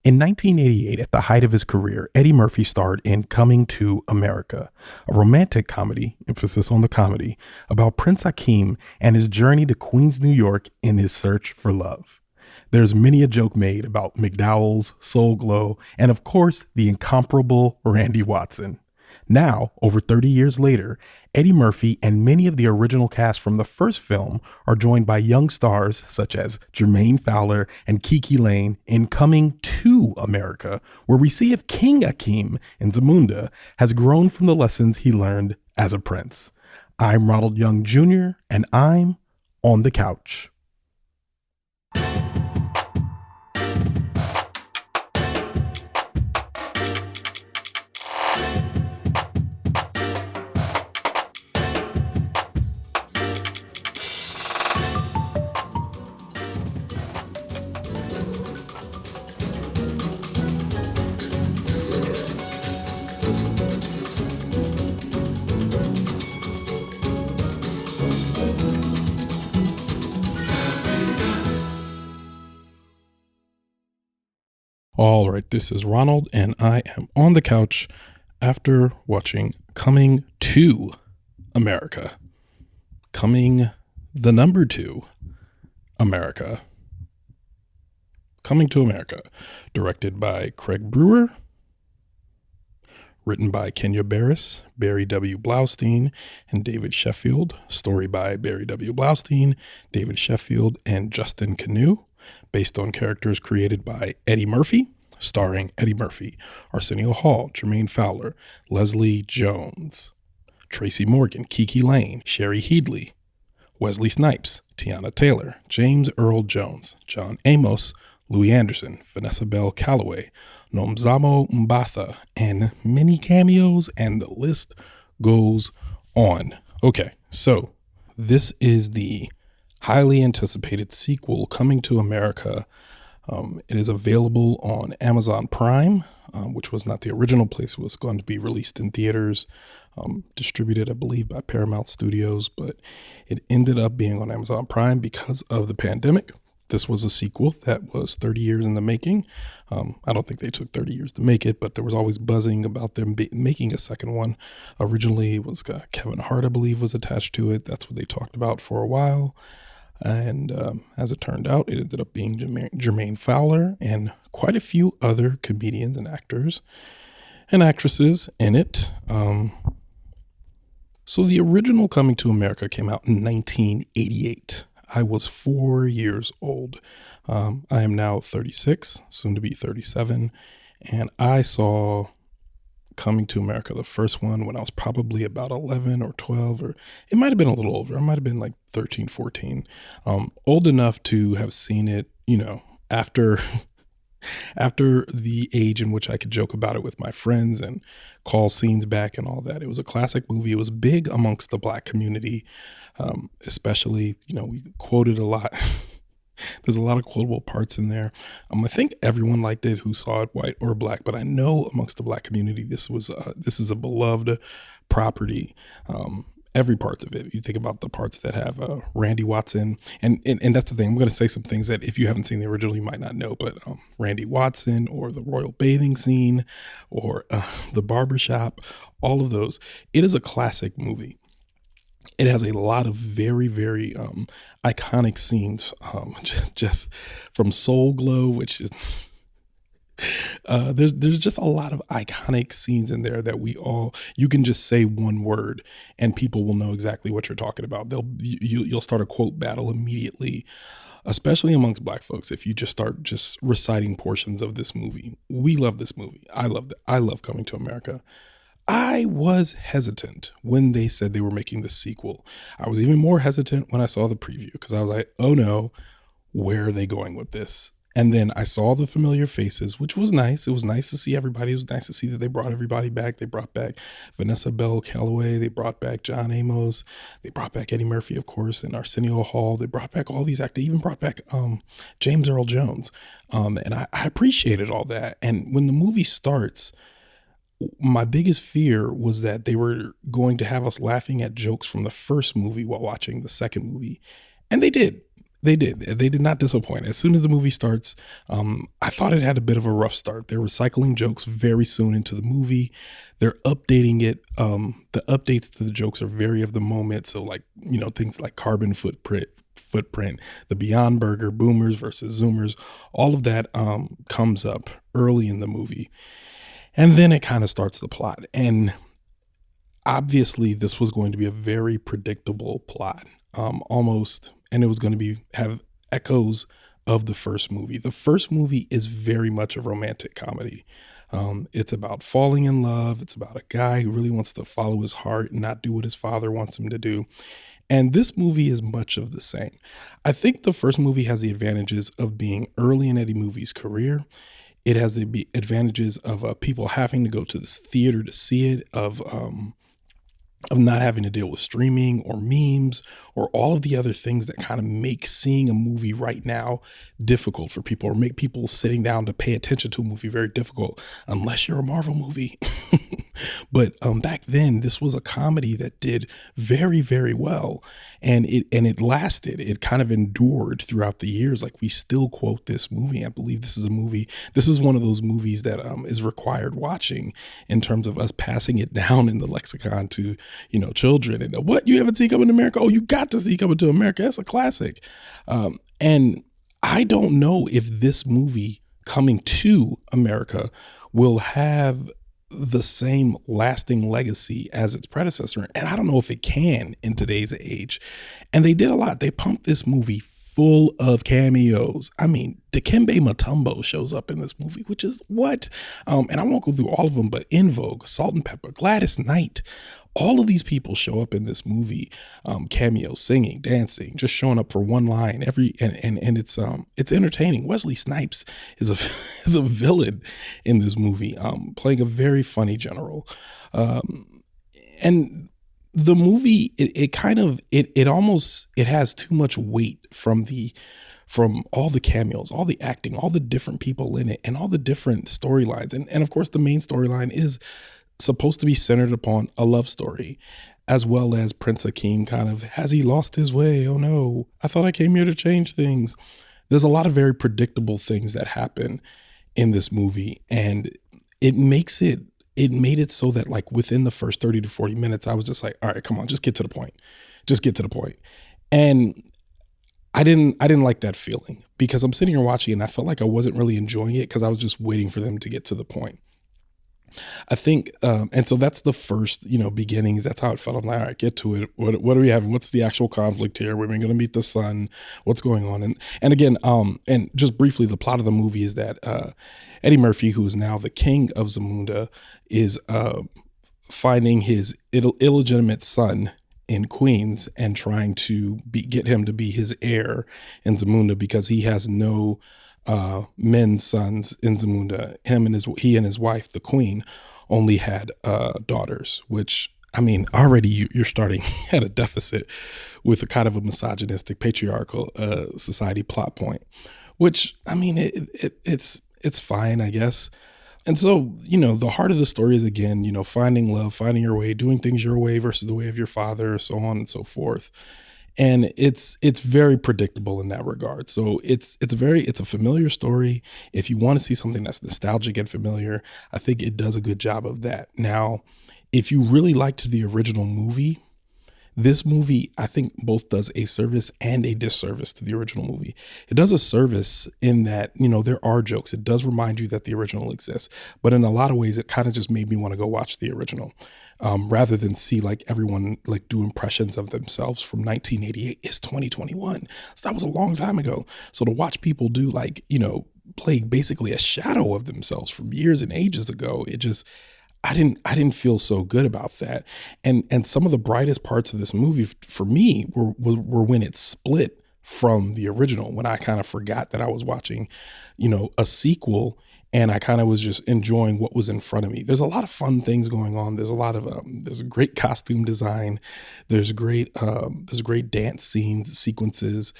In 1988, at the height of his career, Eddie Murphy starred in Coming to America, a romantic comedy, emphasis on the comedy, about Prince Hakeem and his journey to Queens, New York in his search for love. There's many a joke made about McDowell's, Soul Glow, and of course, the incomparable Randy Watson. Now, over 30 years later, Eddie Murphy and many of the original cast from the first film are joined by young stars such as Jermaine Fowler and Kiki Layne in Coming to America, where we see if King Hakeem in Zamunda has grown from the lessons he learned as a prince. I'm Ronald Young Jr., and I'm on the couch. All right, this is Ronald, and I am on the couch after watching Coming to America. Coming the number 2 America. Coming to America. Directed by Craig Brewer. Written by Kenya Barris, Barry W. Blaustein, and David Sheffield. Story by Barry W. Blaustein, David Sheffield, and Justin Kanew. Based on characters created by Eddie Murphy, starring Eddie Murphy, Arsenio Hall, Jermaine Fowler, Leslie Jones, Tracy Morgan, Kiki Layne, Shari Headley, Wesley Snipes, Teyana Taylor, James Earl Jones, John Amos, Louie Anderson, Vanessa Calloway, Nomzamo Mbatha, and many cameos, and the list goes on. Okay, so this is the highly anticipated sequel, Coming to America. It is available on Amazon Prime, which was not the original place it was going to be released in theaters, distributed, I believe, by Paramount Studios, but it ended up being on Amazon Prime because of the pandemic. This was a sequel that was 30 years in the making. I don't think they took 30 years to make it, but there was always buzzing about them making a second one. Originally, it was Kevin Hart, I believe, was attached to it. That's what they talked about for a while. And as it turned out, it ended up being Jermaine Fowler and quite a few other comedians and actors and actresses in it. So the original Coming to America came out in 1988. I was 4 years old. I am now 36, soon to be 37. And I saw Coming to America, the first one, when I was probably about 11 or 12, or it might have been a little older. I might have been like 13, 14. Old enough to have seen it, after the age in which I could joke about it with my friends and call scenes back and all that. It was a classic movie. It was big amongst the Black community, especially, we quoted a lot. There's a lot of quotable parts in there. I think everyone liked it who saw it, white or Black, but I know amongst the Black community, this is a beloved property. Every part of it. You think about the parts that have Randy Watson, and that's the thing. I'm going to say some things that if you haven't seen the original, you might not know, but Randy Watson, or the royal bathing scene, or the barbershop, all of those. It is a classic movie. It has a lot of very, very iconic scenes, just from Soul Glow, which is there's just a lot of iconic scenes in there that you can just say one word and people will know exactly what you're talking about. You'll start a quote battle immediately, especially amongst Black folks. If you just start just reciting portions of this movie. We love this movie. I love Coming to America. I was hesitant when they said they were making the sequel. I was even more hesitant when I saw the preview, because I was like, oh no, where are they going with this? And then I saw the familiar faces, which was nice. It was nice to see everybody. It was nice to see that they brought everybody back. They brought back Vanessa Calloway. They brought back John Amos. They brought back Eddie Murphy, of course, and Arsenio Hall. They brought back all these actors. They even brought back James Earl Jones. And I appreciated all that. And when the movie starts, my biggest fear was that they were going to have us laughing at jokes from the first movie while watching the second movie. And they did. They did. They did not disappoint. As soon as the movie starts, I thought it had a bit of a rough start. They're recycling jokes very soon into the movie. They're updating it. The updates to the jokes are very of the moment. So like, things like carbon footprint, the Beyond Burger, boomers versus zoomers, all of that comes up early in the movie. And then it kind of starts the plot. And obviously this was going to be a very predictable plot, almost, and it was going to have echoes of the first movie. The first movie is very much a romantic comedy. It's about falling in love. It's about a guy who really wants to follow his heart and not do what his father wants him to do. And this movie is much of the same. I think the first movie has the advantages of being early in Eddie Movie's career. It has the advantages of people having to go to this theater to see it, of not having to deal with streaming or memes or all of the other things that kind of make seeing a movie right now difficult for people, or make people sitting down to pay attention to a movie very difficult, unless you're a Marvel movie. But back then, this was a comedy that did very, very well, and it lasted. It kind of endured throughout the years. Like, we still quote this movie. I believe this is a movie. This is one of those movies that is required watching in terms of us passing it down in the lexicon to children. And what, you haven't seen Coming to America? Oh, you got to see Coming to America. That's a classic. And I don't know if this movie Coming to America will have the same lasting legacy as its predecessor. And I don't know if it can in today's age. And they did a lot. They pumped this movie full of cameos. I mean, Dikembe Mutombo shows up in this movie, which is what? And I won't go through all of them, but In Vogue, Salt and Pepper, Gladys Knight, all of these people show up in this movie, cameos, singing, dancing, just showing up for one line and it's entertaining. Wesley Snipes is a villain in this movie, playing a very funny general. And the movie, it has too much weight from all the cameos, all the acting, all the different people in it, and all the different storylines. And of course, the main storyline is supposed to be centered upon a love story, as well as Prince Akeem kind of, has he lost his way? Oh no, I thought I came here to change things. There's a lot of very predictable things that happen in this movie, and it made it so that, like, within the first 30 to 40 minutes, I was just like, all right, come on, just get to the point. Just get to the point. And I didn't like that feeling, because I'm sitting here watching and I felt like I wasn't really enjoying it because I was just waiting for them to get to the point. I think, and so that's the first, beginnings. That's how it felt. I'm like, all right, get to it. What are we having? What's the actual conflict here? We're going to meet the son. What's going on? And again, and just briefly, the plot of the movie is that Eddie Murphy, who is now the king of Zamunda, is finding his illegitimate son in Queens and trying to get him to be his heir in Zamunda, because he has no men's sons in Zamunda. He and his wife, the queen, only had daughters, which, I mean, already you're starting at a deficit with a kind of a misogynistic, patriarchal society plot point, which, I mean, it's fine, I guess. And so, the heart of the story is, again, finding love, finding your way, doing things your way versus the way of your father, so on and so forth. And it's very predictable in that regard. So it's a familiar story. If you want to see something that's nostalgic and familiar, I think it does a good job of that. Now, if you really liked the original movie, this movie, I think, both does a service and a disservice to the original movie. It does a service in that, there are jokes. It does remind you that the original exists. But in a lot of ways, it kind of just made me want to go watch the original, rather than see like everyone like do impressions of themselves from 1988. It's 2021. So that was a long time ago. So to watch people do like, play basically a shadow of themselves from years and ages ago, I didn't feel so good about that. And some of the brightest parts of this movie for me were when it split from the original, when I kind of forgot that I was watching, a sequel, and I kind of was just enjoying what was in front of me. There's a lot of fun things going on. There's a lot of there's a great costume design. There's great dance scenes, sequences.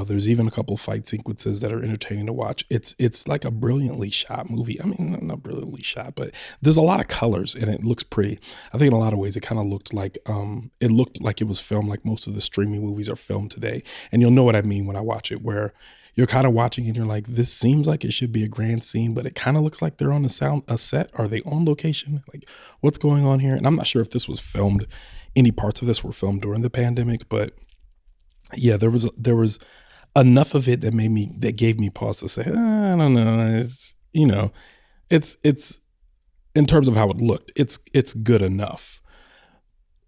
There's even a couple fight sequences that are entertaining to watch. It's like a brilliantly shot movie. I mean, not brilliantly shot, but there's a lot of colors and it looks pretty. I think in a lot of ways it kind of looked like it was filmed like most of the streaming movies are filmed today. And you'll know what I mean when I watch it, where you're kind of watching and you're like, this seems like it should be a grand scene, but it kind of looks like they're on a set. Are they on location? Like, what's going on here? And I'm not sure if this was filmed, any parts of this were filmed during the pandemic, but yeah, there was enough of it that gave me pause to say, I don't know. It's in terms of how it looked, it's good enough.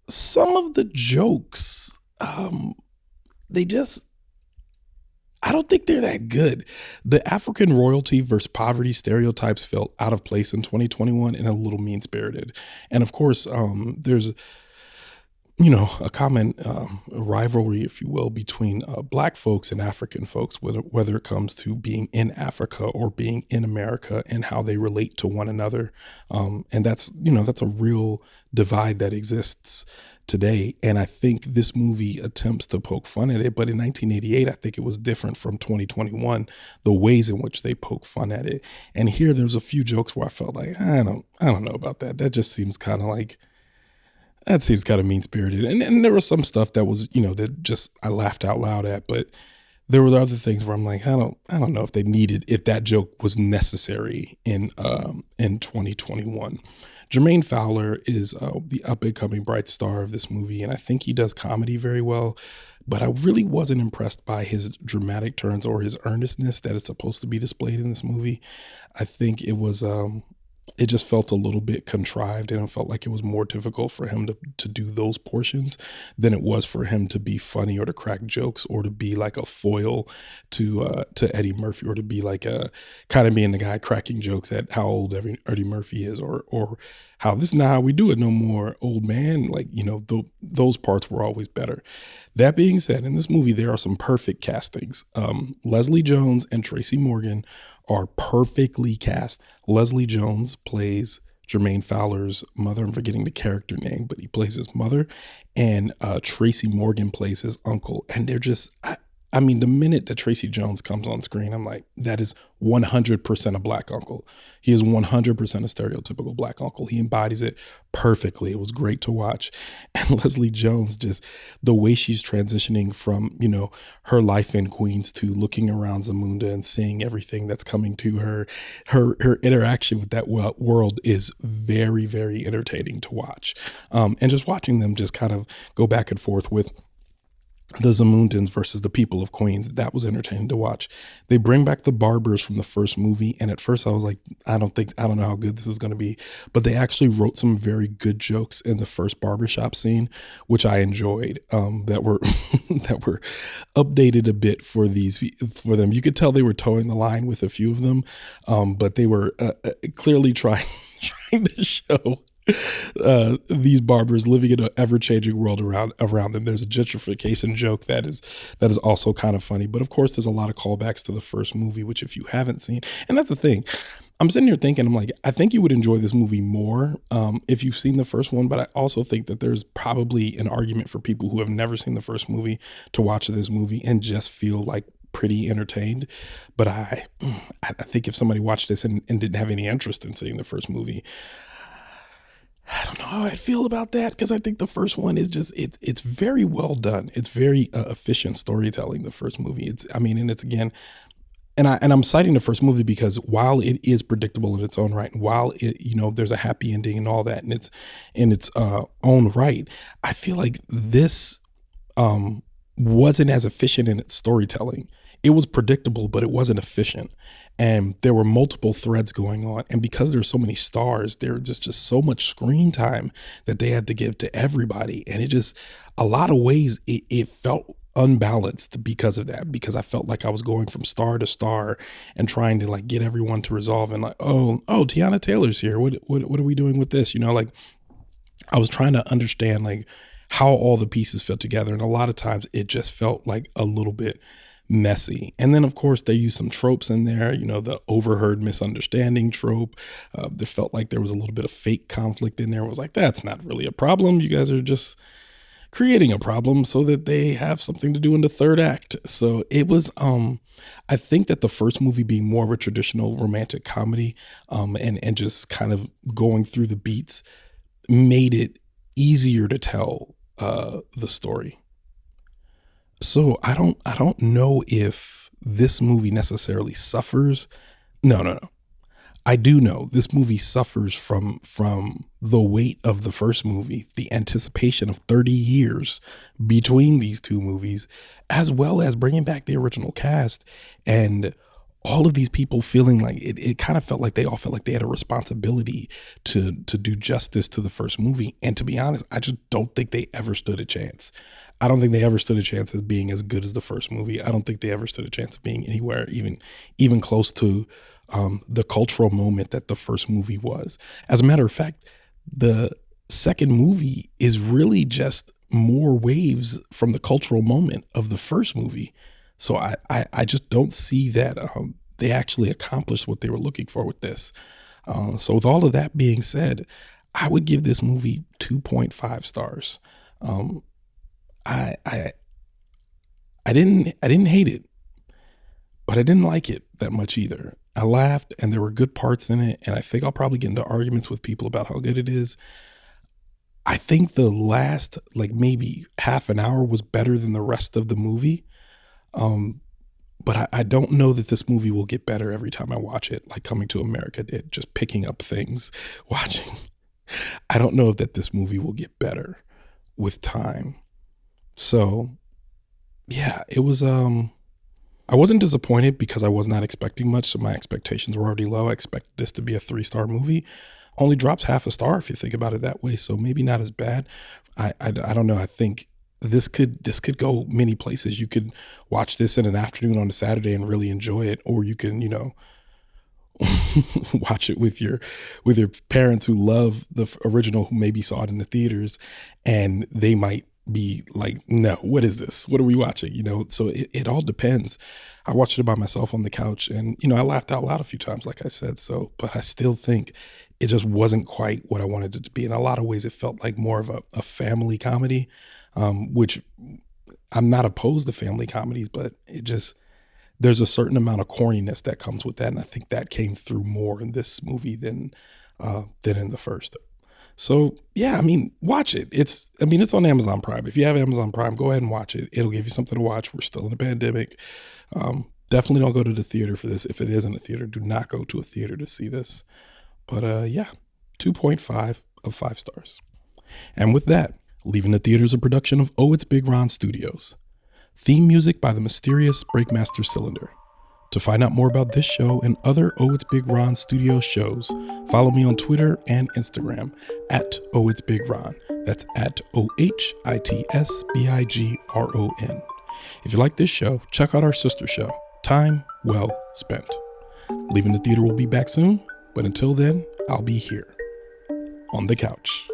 Some of the jokes, I don't think they're that good. The African royalty versus poverty stereotypes felt out of place in 2021 and a little mean-spirited. And of course, there's, a common rivalry, if you will, between Black folks and African folks, whether it comes to being in Africa or being in America and how they relate to one another. And that's a real divide that exists today. And I think this movie attempts to poke fun at it. But in 1988, I think it was different from 2021, the ways in which they poke fun at it. And here there's a few jokes where I felt like, I don't know about that. That just seems kind of mean-spirited. And there was some stuff that was, that just I laughed out loud at. But there were other things where I'm like, I don't know if that joke was necessary in 2021. Jermaine Fowler is the up-and-coming bright star of this movie, and I think he does comedy very well, but I really wasn't impressed by his dramatic turns or his earnestness that is supposed to be displayed in this movie. I think it was it just felt a little bit contrived, and it felt like it was more difficult for him to do those portions than it was for him to be funny or to crack jokes or to be like a foil to Eddie Murphy, or to be like a kind of being the guy cracking jokes at how old Eddie Murphy is, or how this is not how we do it no more, old man. Like, those parts were always better. That being said, in this movie, there are some perfect castings. Leslie Jones and Tracy Morgan are perfectly cast. Leslie Jones plays Jermaine Fowler's mother. I'm forgetting the character name, but he plays his mother. And Tracy Morgan plays his uncle. And they're just, I mean, the minute that Tracy Jones comes on screen, I'm like, that is 100% a Black uncle. He is 100% a stereotypical Black uncle. He embodies it perfectly. It was great to watch. And Leslie Jones, just the way she's transitioning from, her life in Queens to looking around Zamunda and seeing everything that's coming to her interaction with that world is very, very entertaining to watch. And just watching them just kind of go back and forth with the Zamundans versus the people of Queens, that was entertaining to watch. They bring back the barbers from the first movie, and at first I was like, I don't know how good this is going to be, but they actually wrote some very good jokes in the first barbershop scene, which I enjoyed, that were that were updated a bit for them. You could tell they were towing the line with a few of them, but they were clearly trying to show these barbers living in an ever-changing world around them. There's a gentrification joke that is also kind of funny, but of course there's a lot of callbacks to the first movie, which if you haven't seen, and that's the thing, I'm sitting here thinking, I'm like, I think you would enjoy this movie more if you've seen the first one, but I also think that there's probably an argument for people who have never seen the first movie to watch this movie and just feel like pretty entertained. But I think if somebody watched this and didn't have any interest in seeing the first movie, I don't know how I'd feel about that, because I think the first one is just, it's very well done. It's very efficient storytelling, the first movie. It's again, and I'm citing the first movie because while it is predictable in its own right, and while it, there's a happy ending and all that, and it's in its own right, I feel like this wasn't as efficient in its storytelling. It was predictable, but it wasn't efficient. And there were multiple threads going on. And because there's so many stars, there was just so much screen time that they had to give to everybody. And it just, a lot of ways, it felt unbalanced because of that, because I felt like I was going from star to star and trying to like get everyone to resolve and like, oh, Teyana Taylor's here. What are we doing with this? Like I was trying to understand like how all the pieces fit together. And a lot of times it just felt like a little bit messy. And then, of course, they use some tropes in there, the overheard misunderstanding trope. There felt like there was a little bit of fake conflict in there. It was like, that's not really a problem. You guys are just creating a problem so that they have something to do in the third act. So it was, I think that the first movie being more of a traditional romantic comedy, and just kind of going through the beats made it easier to tell the story. So I don't know if this movie necessarily suffers. No. I do know this movie suffers from the weight of the first movie, the anticipation of 30 years between these two movies, as well as bringing back the original cast and all of these people feeling like it kind of felt like they all felt like they had a responsibility to do justice to the first movie. And to be honest, I just don't think they ever stood a chance. I don't think they ever stood a chance of being as good as the first movie. I don't think they ever stood a chance of being anywhere even close to the cultural moment that the first movie was. As a matter of fact, the second movie is really just more waves from the cultural moment of the first movie. So I just don't see that they actually accomplished what they were looking for with this. So with all of that being said, I would give this movie 2.5 stars. I didn't hate it, but I didn't like it that much either. I laughed and there were good parts in it. And I think I'll probably get into arguments with people about how good it is. I think the last maybe half an hour was better than the rest of the movie. But I don't know that this movie will get better every time I watch it, like Coming to America did, just picking up things, watching. I don't know that this movie will get better with time. So yeah, it was, I wasn't disappointed because I was not expecting much. So my expectations were already low. I expected this to be a 3-star movie. Only drops half a star if you think about it that way. So maybe not as bad. I don't know. I think this could go many places. You could watch this in an afternoon on a Saturday and really enjoy it, or you can, watch it with your parents who love the original, who maybe saw it in the theaters, and they might be like, no, what is this? What are we watching? So it all depends. I watched it by myself on the couch, and I laughed out loud a few times, like I said. So, but I still think it just wasn't quite what I wanted it to be. In a lot of ways, it felt like more of a family comedy, which I'm not opposed to family comedies, but there's a certain amount of corniness that comes with that. And I think that came through more in this movie than in the first. So yeah, watch it. It's on Amazon Prime. If you have Amazon Prime, go ahead and watch it. It'll give you something to watch. We're still in a pandemic. Definitely don't go to the theater for this. If it is in a theater, do not go to a theater to see this. But yeah, 2.5 of 5 stars. And with that, Leaving the Theater is a production of ohitsBigRon Studios. Theme music by the mysterious Breakmaster Cylinder. To find out more about this show and other ohitsBigRon Studios shows, follow me on Twitter and Instagram at ohitsBigRon. That's at ohitsBigron. If you like this show, check out our sister show, Time Well Spent. Leaving the Theater will be back soon, but until then, I'll be here on the couch.